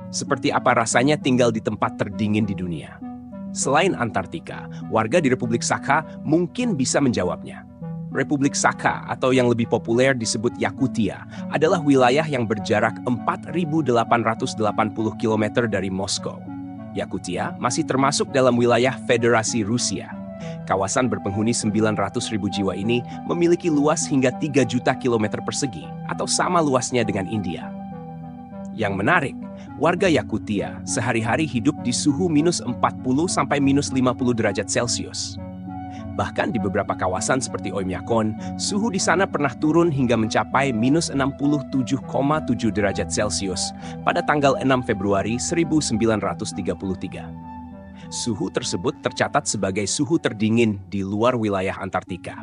Seperti apa rasanya tinggal di tempat terdingin di dunia? Selain Antartika, warga di Republik Sakha mungkin bisa menjawabnya. Republik Sakha atau yang lebih populer disebut Yakutia adalah wilayah yang berjarak 4.880 km dari Moskow. Yakutia masih termasuk dalam wilayah Federasi Rusia. Kawasan berpenghuni 900.000 jiwa ini memiliki luas hingga 3 juta kilometer persegi atau sama luasnya dengan India. Yang menarik, warga Yakutia sehari-hari hidup di suhu minus 40 sampai minus 50 derajat Celcius. Bahkan di beberapa kawasan seperti Oymyakon, suhu di sana pernah turun hingga mencapai minus 67,7 derajat Celcius pada tanggal 6 Februari 1933. Suhu tersebut tercatat sebagai suhu terdingin di luar wilayah Antartika.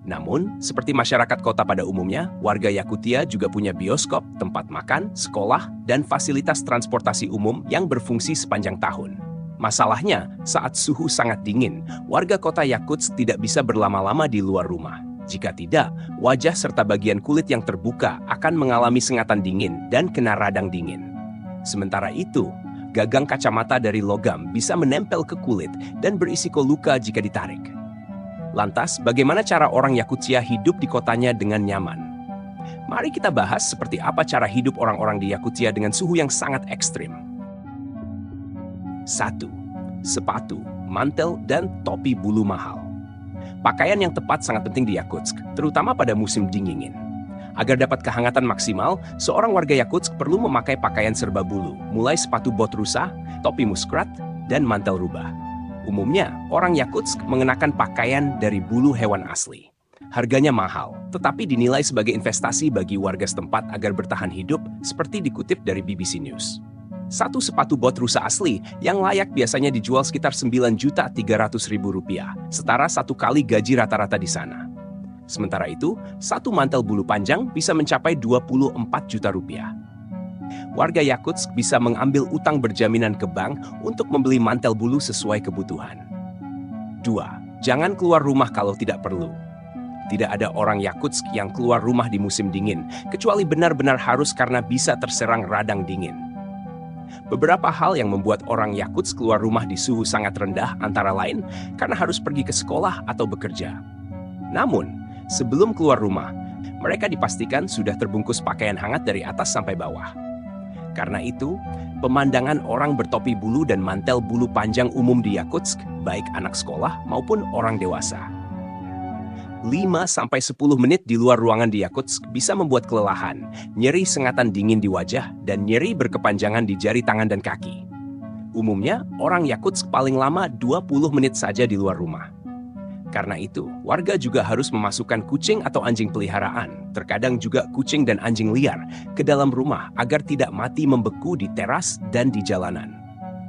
Namun, seperti masyarakat kota pada umumnya, warga Yakutia juga punya bioskop, tempat makan, sekolah, dan fasilitas transportasi umum yang berfungsi sepanjang tahun. Masalahnya, saat suhu sangat dingin, warga kota Yakutsk tidak bisa berlama-lama di luar rumah. Jika tidak, wajah serta bagian kulit yang terbuka akan mengalami sengatan dingin dan kena radang dingin. Sementara itu, gagang kacamata dari logam bisa menempel ke kulit dan berisiko luka jika ditarik. Lantas, bagaimana cara orang Yakutia hidup di kotanya dengan nyaman? Mari kita bahas seperti apa cara hidup orang-orang di Yakutia dengan suhu yang sangat ekstrim. 1. Sepatu, mantel, dan topi bulu mahal. Pakaian yang tepat sangat penting di Yakutsk, terutama pada musim dingin. Agar dapat kehangatan maksimal, seorang warga Yakutsk perlu memakai pakaian serba bulu, mulai sepatu bot rusa, topi muskrat, dan mantel rubah. Umumnya, orang Yakutsk mengenakan pakaian dari bulu hewan asli. Harganya mahal, tetapi dinilai sebagai investasi bagi warga setempat agar bertahan hidup, seperti dikutip dari BBC News. Satu sepatu bot rusa asli yang layak biasanya dijual sekitar Rp9.300.000, setara 1 kali gaji rata-rata di sana. Sementara itu, satu mantel bulu panjang bisa mencapai Rp24 juta. Warga Yakutsk bisa mengambil utang berjaminan ke bank untuk membeli mantel bulu sesuai kebutuhan. 2. Jangan keluar rumah kalau tidak perlu. Tidak ada orang Yakutsk yang keluar rumah di musim dingin, kecuali benar-benar harus karena bisa terserang radang dingin. Beberapa hal yang membuat orang Yakutsk keluar rumah di suhu sangat rendah antara lain karena harus pergi ke sekolah atau bekerja. Namun, sebelum keluar rumah, mereka dipastikan sudah terbungkus pakaian hangat dari atas sampai bawah. Karena itu, pemandangan orang bertopi bulu dan mantel bulu panjang umum di Yakutsk, baik anak sekolah maupun orang dewasa. 5-10 menit di luar ruangan di Yakutsk bisa membuat kelelahan, nyeri sengatan dingin di wajah, dan nyeri berkepanjangan di jari tangan dan kaki. Umumnya, orang Yakutsk paling lama 20 menit saja di luar rumah. Karena itu, warga juga harus memasukkan kucing atau anjing peliharaan, terkadang juga kucing dan anjing liar, ke dalam rumah agar tidak mati membeku di teras dan di jalanan.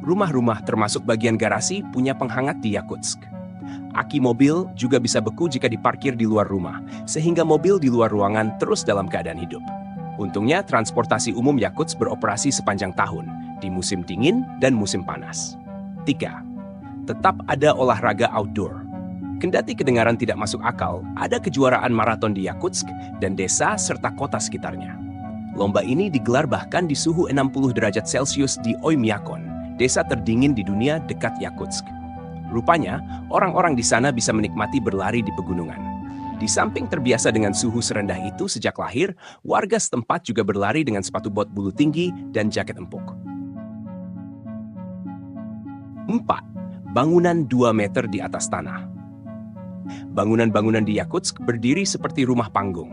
Rumah-rumah termasuk bagian garasi punya penghangat di Yakutsk. Aki mobil juga bisa beku jika diparkir di luar rumah, sehingga mobil di luar ruangan terus dalam keadaan hidup. Untungnya, transportasi umum Yakutsk beroperasi sepanjang tahun, di musim dingin dan musim panas. 3. Tetap ada olahraga outdoor. Kendati kedengaran tidak masuk akal, ada kejuaraan maraton di Yakutsk dan desa serta kota sekitarnya. Lomba ini digelar bahkan di suhu 60 derajat Celcius di Oymyakon, desa terdingin di dunia dekat Yakutsk. Rupanya, orang-orang di sana bisa menikmati berlari di pegunungan. Di samping terbiasa dengan suhu serendah itu sejak lahir, warga setempat juga berlari dengan sepatu bot bulu tinggi dan jaket empuk. 4. Bangunan 2 meter di atas tanah. Bangunan-bangunan di Yakutsk berdiri seperti rumah panggung.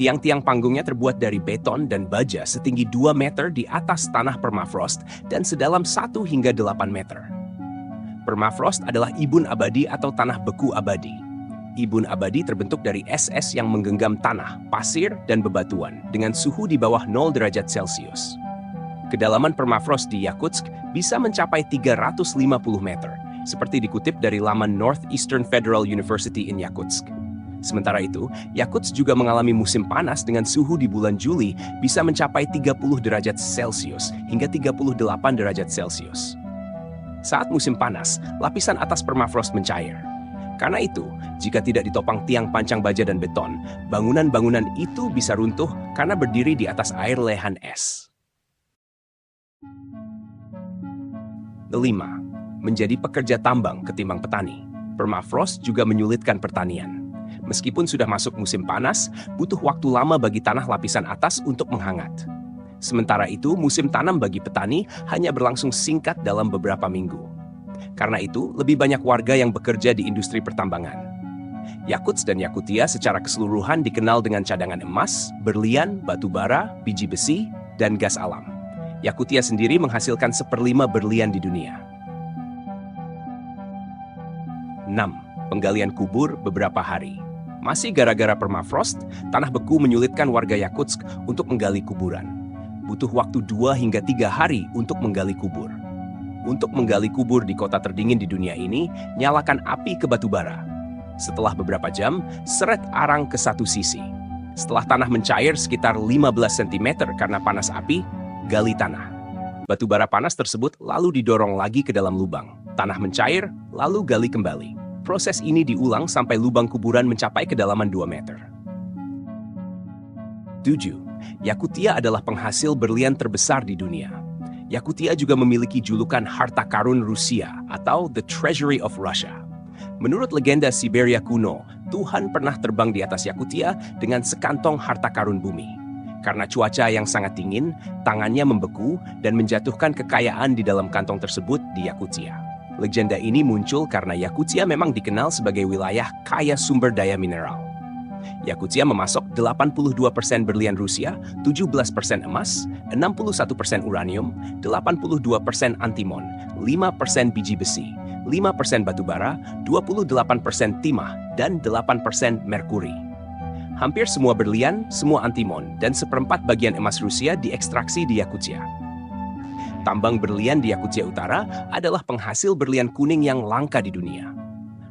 Tiang-tiang panggungnya terbuat dari beton dan baja setinggi 2 meter di atas tanah permafrost dan sedalam 1 hingga 8 meter. Permafrost adalah ibun abadi atau tanah beku abadi. Ibun abadi terbentuk dari es-es yang menggenggam tanah, pasir, dan bebatuan dengan suhu di bawah 0 derajat Celcius. Kedalaman permafrost di Yakutsk bisa mencapai 350 meter, seperti dikutip dari laman Northeastern Federal University in Yakutsk. Sementara itu, Yakutsk juga mengalami musim panas dengan suhu di bulan Juli bisa mencapai 30 derajat Celcius hingga 38 derajat Celcius. Saat musim panas, lapisan atas permafrost mencair. Karena itu, jika tidak ditopang tiang pancang baja dan beton, bangunan-bangunan itu bisa runtuh karena berdiri di atas air lehan es. 5. Menjadi pekerja tambang ketimbang petani. Permafrost juga menyulitkan pertanian. Meskipun sudah masuk musim panas, butuh waktu lama bagi tanah lapisan atas untuk menghangat. Sementara itu, musim tanam bagi petani hanya berlangsung singkat dalam beberapa minggu. Karena itu, lebih banyak warga yang bekerja di industri pertambangan. Yakutsk dan Yakutia secara keseluruhan dikenal dengan cadangan emas, berlian, batu bara, biji besi, dan gas alam. Yakutia sendiri menghasilkan 1/5 berlian di dunia. 6. Penggalian kubur beberapa hari. Masih gara-gara permafrost, tanah beku menyulitkan warga Yakutsk untuk menggali kuburan. Butuh waktu 2 hingga 3 hari untuk menggali kubur. Untuk menggali kubur di kota terdingin di dunia ini, nyalakan api ke batu bara. Setelah beberapa jam, seret arang ke satu sisi. Setelah tanah mencair sekitar 15 cm karena panas api, gali tanah. Batu bara panas tersebut lalu didorong lagi ke dalam lubang. Tanah mencair, lalu gali kembali. Proses ini diulang sampai lubang kuburan mencapai kedalaman 2 meter. 7. Yakutia adalah penghasil berlian terbesar di dunia. Yakutia juga memiliki julukan harta karun Rusia atau The Treasury of Russia. Menurut legenda Siberia kuno, Tuhan pernah terbang di atas Yakutia dengan sekantong harta karun bumi. Karena cuaca yang sangat dingin, tangannya membeku dan menjatuhkan kekayaan di dalam kantong tersebut di Yakutia. Legenda ini muncul karena Yakutia memang dikenal sebagai wilayah kaya sumber daya mineral. Yakutia memasok 82% berlian Rusia, 17% emas, 61% uranium, 82% antimon, 5% biji besi, 5% batu bara, 28% timah, dan 8% merkuri. Hampir semua berlian, semua antimon, dan 1/4 bagian emas Rusia diekstraksi di Yakutia. Tambang berlian di Yakutia Utara adalah penghasil berlian kuning yang langka di dunia.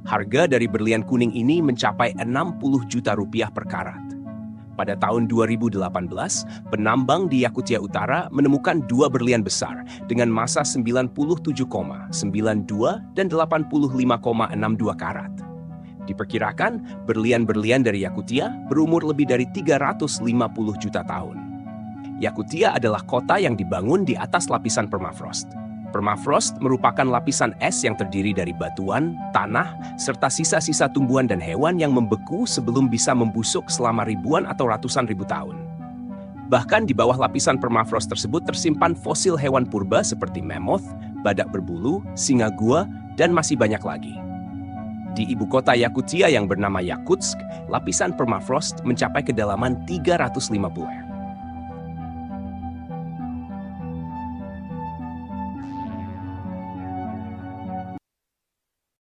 Harga dari berlian kuning ini mencapai 60 juta rupiah per karat. Pada tahun 2018, penambang di Yakutia Utara menemukan 2 berlian besar dengan massa 97,92 dan 85,62 karat. Diperkirakan, berlian-berlian dari Yakutia berumur lebih dari 350 juta tahun. Yakutia adalah kota yang dibangun di atas lapisan permafrost. Permafrost merupakan lapisan es yang terdiri dari batuan, tanah, serta sisa-sisa tumbuhan dan hewan yang membeku sebelum bisa membusuk selama ribuan atau ratusan ribu tahun. Bahkan di bawah lapisan permafrost tersebut tersimpan fosil hewan purba seperti mammoth, badak berbulu, singa gua, dan masih banyak lagi. Di ibu kota Yakutia yang bernama Yakutsk, lapisan permafrost mencapai kedalaman 350 m.